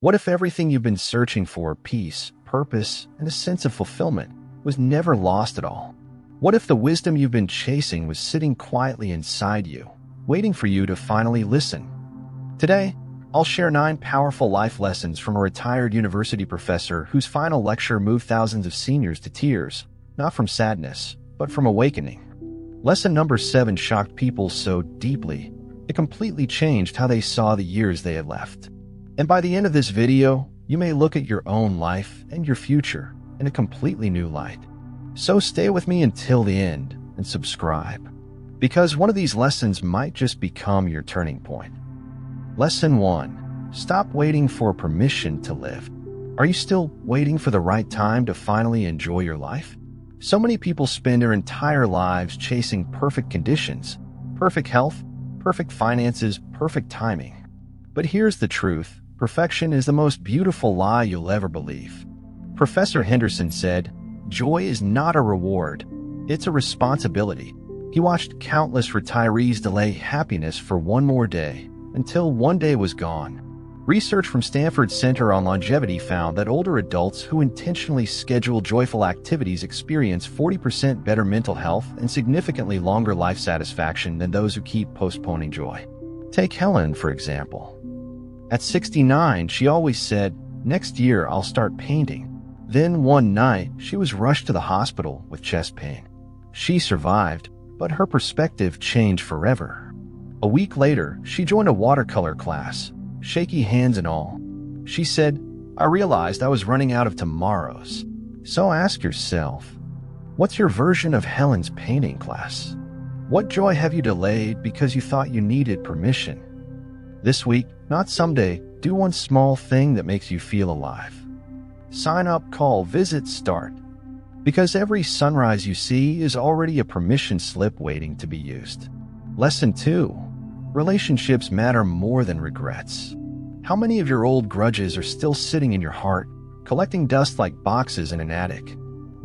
What if everything you've been searching for, peace, purpose, and a sense of fulfillment, was never lost at all? What if the wisdom you've been chasing was sitting quietly inside you, waiting for you to finally listen? Today, I'll share 9 powerful life lessons from a retired university professor whose final lecture moved thousands of seniors to tears, not from sadness, but from awakening. Lesson number 7 shocked people so deeply, it completely changed how they saw the years they had left. And by the end of this video, you may look at your own life and your future in a completely new light. So stay with me until the end and subscribe, because one of these lessons might just become your turning point. Lesson 1. Stop waiting for permission to live. Are you still waiting for the right time to finally enjoy your life? So many people spend their entire lives chasing perfect conditions, perfect health, perfect finances, perfect timing. But here's the truth. Perfection is the most beautiful lie you'll ever believe. Professor Henderson said, "Joy is not a reward, it's a responsibility." He watched countless retirees delay happiness for one more day, until one day was gone. Research from Stanford's Center on Longevity found that older adults who intentionally schedule joyful activities experience 40% better mental health and significantly longer life satisfaction than those who keep postponing joy. Take Helen, for example. At 69, she always said, "Next year I'll start painting." Then one night, she was rushed to the hospital with chest pain. She survived, but her perspective changed forever. A week later, she joined a watercolor class, shaky hands and all. She said, "I realized I was running out of tomorrows." So ask yourself, what's your version of Helen's painting class? What joy have you delayed because you thought you needed permission? This week, not someday, do one small thing that makes you feel alive. Sign up, call, visit, start. Because every sunrise you see is already a permission slip waiting to be used. Lesson 2. Relationships matter more than regrets. How many of your old grudges are still sitting in your heart, collecting dust like boxes in an attic?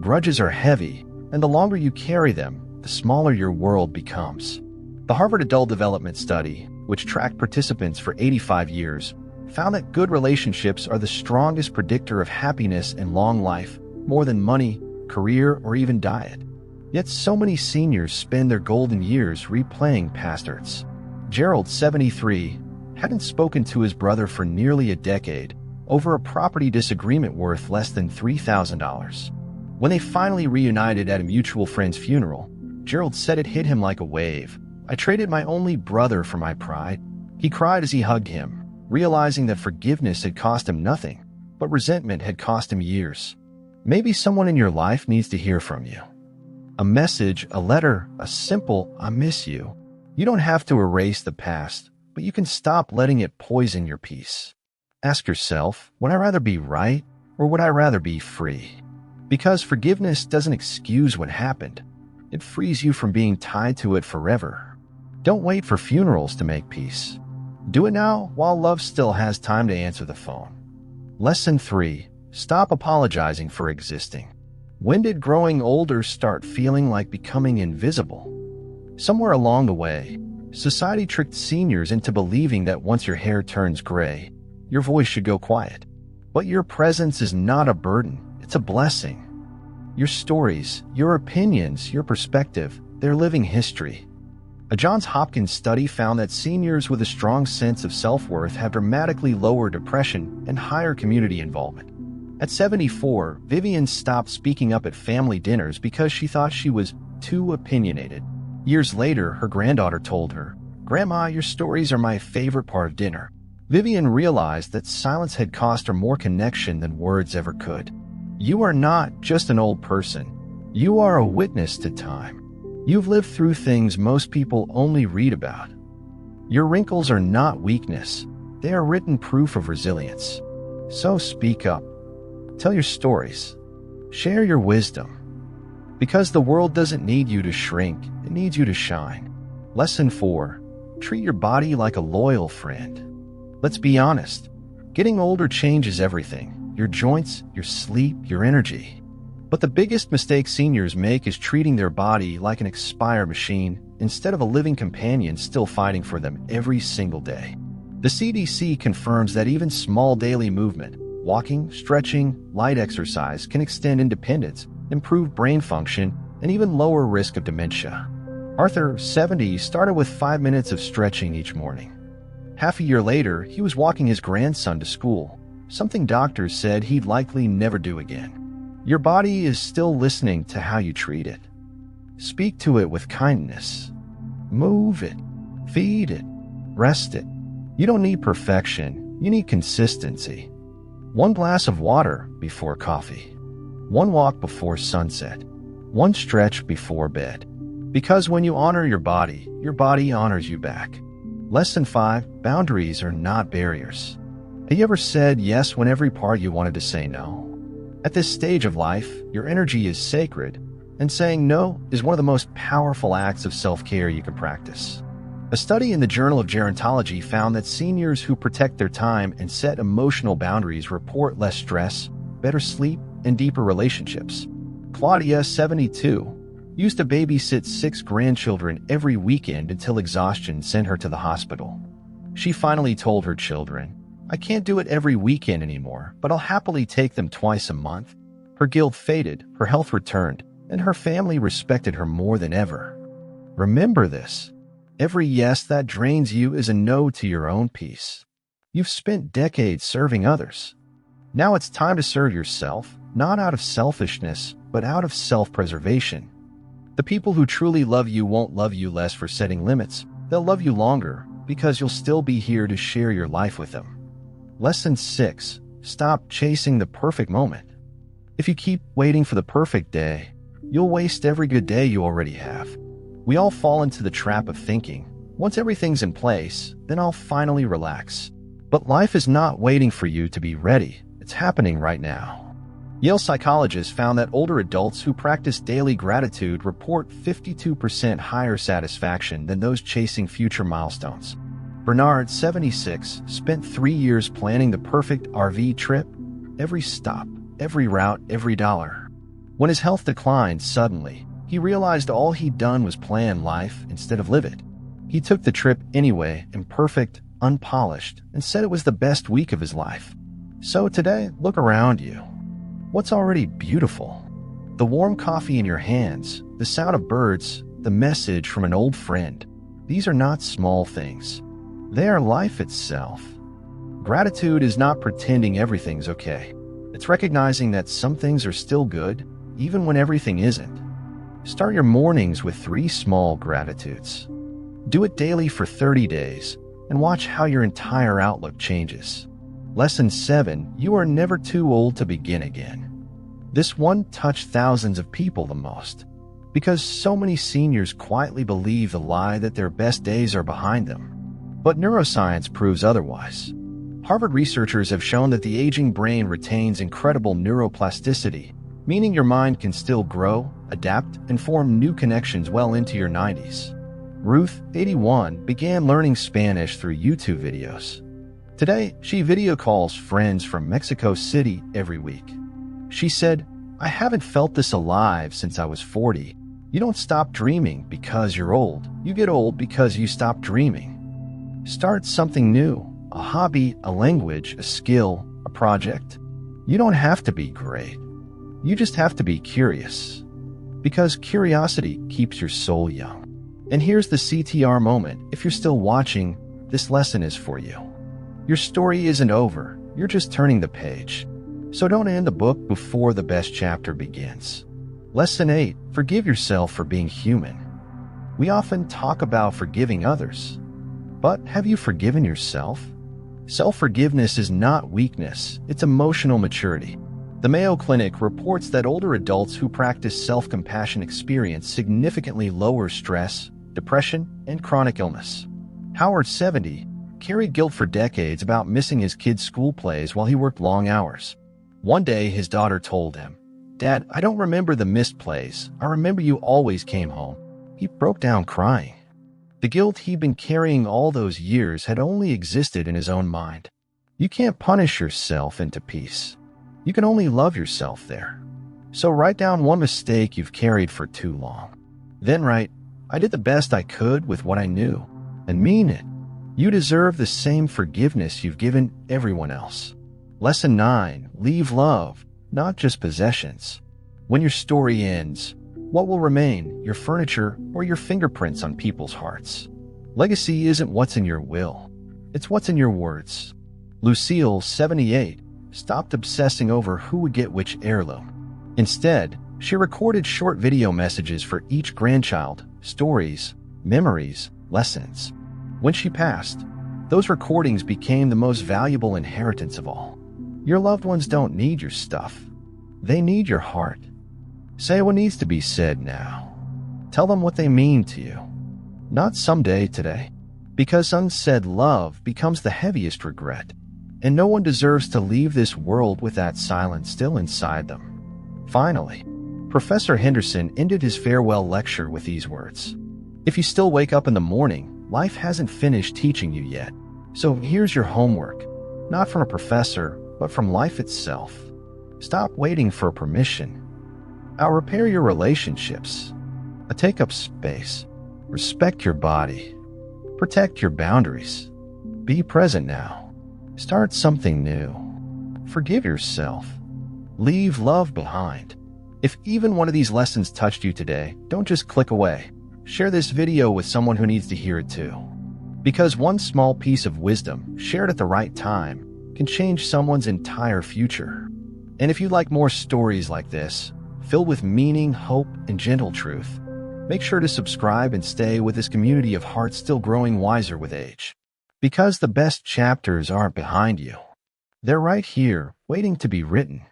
Grudges are heavy, and the longer you carry them, the smaller your world becomes. The Harvard Adult Development Study, which tracked participants for 85 years, found that good relationships are the strongest predictor of happiness and long life, more than money, career, or even diet. Yet so many seniors spend their golden years replaying past hurts. Gerald, 73, hadn't spoken to his brother for nearly a decade over a property disagreement worth less than $3,000. When they finally reunited at a mutual friend's funeral, Gerald said it hit him like a wave. "I traded my only brother for my pride." He cried as he hugged him, realizing that forgiveness had cost him nothing, but resentment had cost him years. Maybe someone in your life needs to hear from you. A message, a letter, a simple "I miss you." You don't have to erase the past, but you can stop letting it poison your peace. Ask yourself, would I rather be right or would I rather be free? Because forgiveness doesn't excuse what happened. It frees you from being tied to it forever. Don't wait for funerals to make peace. Do it now while love still has time to answer the phone. Lesson 3. Stop apologizing for existing. When did growing older start feeling like becoming invisible? Somewhere along the way, society tricked seniors into believing that once your hair turns gray, your voice should go quiet. But your presence is not a burden, it's a blessing. Your stories, your opinions, your perspective, they're living history. A Johns Hopkins study found that seniors with a strong sense of self-worth have dramatically lower depression and higher community involvement. At 74, Vivian stopped speaking up at family dinners because she thought she was too opinionated. Years later, her granddaughter told her, "Grandma, your stories are my favorite part of dinner." Vivian realized that silence had cost her more connection than words ever could. You are not just an old person. You are a witness to time. You've lived through things most people only read about. Your wrinkles are not weakness. They are written proof of resilience. So speak up. Tell your stories. Share your wisdom. Because the world doesn't need you to shrink, it needs you to shine. Lesson 4. Treat your body like a loyal friend. Let's be honest. Getting older changes everything. Your joints, your sleep, your energy. But the biggest mistake seniors make is treating their body like an expired machine instead of a living companion still fighting for them every single day. The CDC confirms that even small daily movement, walking, stretching, light exercise can extend independence, improve brain function, and even lower risk of dementia. Arthur, 70, started with 5 minutes of stretching each morning. Half a year later, he was walking his grandson to school, something doctors said he'd likely never do again. Your body is still listening to how you treat it. Speak to it with kindness. Move it. Feed it. Rest it. You don't need perfection. You need consistency. 1 glass of water before coffee. 1 walk before sunset. 1 stretch before bed. Because when you honor your body honors you back. Lesson 5. Boundaries are not barriers. Have you ever said yes when every part you wanted to say no? At this stage of life, your energy is sacred, and saying no is one of the most powerful acts of self-care you can practice. A study in the Journal of Gerontology found that seniors who protect their time and set emotional boundaries report less stress, better sleep, and deeper relationships. Claudia, 72, used to babysit 6 grandchildren every weekend until exhaustion sent her to the hospital. She finally told her children, "I can't do it every weekend anymore, but I'll happily take them twice a month." Her guilt faded, her health returned, and her family respected her more than ever. Remember this. Every yes that drains you is a no to your own peace. You've spent decades serving others. Now it's time to serve yourself, not out of selfishness, but out of self-preservation. The people who truly love you won't love you less for setting limits. They'll love you longer because you'll still be here to share your life with them. Lesson 6. Stop chasing the perfect moment. If you keep waiting for the perfect day, you'll waste every good day you already have. We all fall into the trap of thinking, once everything's in place, then I'll finally relax. But life is not waiting for you to be ready. It's happening right now. Yale psychologists found that older adults who practice daily gratitude report 52% higher satisfaction than those chasing future milestones. Bernard, 76, spent 3 years planning the perfect RV trip, every stop, every route, every dollar. When his health declined suddenly, he realized all he'd done was plan life instead of live it. He took the trip anyway, imperfect, unpolished, and said it was the best week of his life. So today, look around you. What's already beautiful? The warm coffee in your hands, the sound of birds, the message from an old friend. These are not small things. They are life itself. Gratitude is not pretending everything's okay. It's recognizing that some things are still good, even when everything isn't. Start your mornings with 3 small gratitudes. Do it daily for 30 days, and watch how your entire outlook changes. Lesson 7. You are never too old to begin again. This one touched thousands of people the most, because so many seniors quietly believe the lie that their best days are behind them. But neuroscience proves otherwise. Harvard researchers have shown that the aging brain retains incredible neuroplasticity, meaning your mind can still grow, adapt, and form new connections well into your 90s. Ruth, 81, began learning Spanish through YouTube videos. Today, she video calls friends from Mexico City every week. She said, "I haven't felt this alive since I was 40. You don't stop dreaming because you're old. You get old because you stop dreaming." Start something new, a hobby, a language, a skill, a project. You don't have to be great. You just have to be curious. Because curiosity keeps your soul young. And here's the CTR moment. If you're still watching, this lesson is for you. Your story isn't over. You're just turning the page. So don't end the book before the best chapter begins. Lesson 8. Forgive yourself for being human. We often talk about forgiving others. But have you forgiven yourself? Self-forgiveness is not weakness, it's emotional maturity. The Mayo Clinic reports that older adults who practice self-compassion experience significantly lower stress, depression, and chronic illness. Howard, 70, carried guilt for decades about missing his kids' school plays while he worked long hours. One day, his daughter told him, "Dad, I don't remember the missed plays. I remember you always came home." He broke down crying. The guilt he'd been carrying all those years had only existed in his own mind. You can't punish yourself into peace. You can only love yourself there. So write down one mistake you've carried for too long. Then write, "I did the best I could with what I knew," and mean it. You deserve the same forgiveness you've given everyone else. Lesson 9. Leave love, not just possessions. When your story ends, what will remain, your furniture or your fingerprints on people's hearts? Legacy isn't what's in your will. It's what's in your words. Lucille, 78, stopped obsessing over who would get which heirloom. Instead, she recorded short video messages for each grandchild, stories, memories, lessons. When she passed, those recordings became the most valuable inheritance of all. Your loved ones don't need your stuff. They need your heart. Say what needs to be said now. Tell them what they mean to you. Not someday, today. Because unsaid love becomes the heaviest regret, and no one deserves to leave this world with that silence still inside them. Finally, Professor Henderson ended his farewell lecture with these words. If you still wake up in the morning, life hasn't finished teaching you yet. So here's your homework, not from a professor, but from life itself. Stop waiting for permission. I'll repair your relationships. Take up space. Respect your body. Protect your boundaries. Be present now. Start something new. Forgive yourself. Leave love behind. If even one of these lessons touched you today, don't just click away. Share this video with someone who needs to hear it too. Because one small piece of wisdom, shared at the right time, can change someone's entire future. And if you like more stories like this, filled with meaning, hope, and gentle truth, make sure to subscribe and stay with this community of hearts still growing wiser with age. Because the best chapters aren't behind you. They're right here, waiting to be written.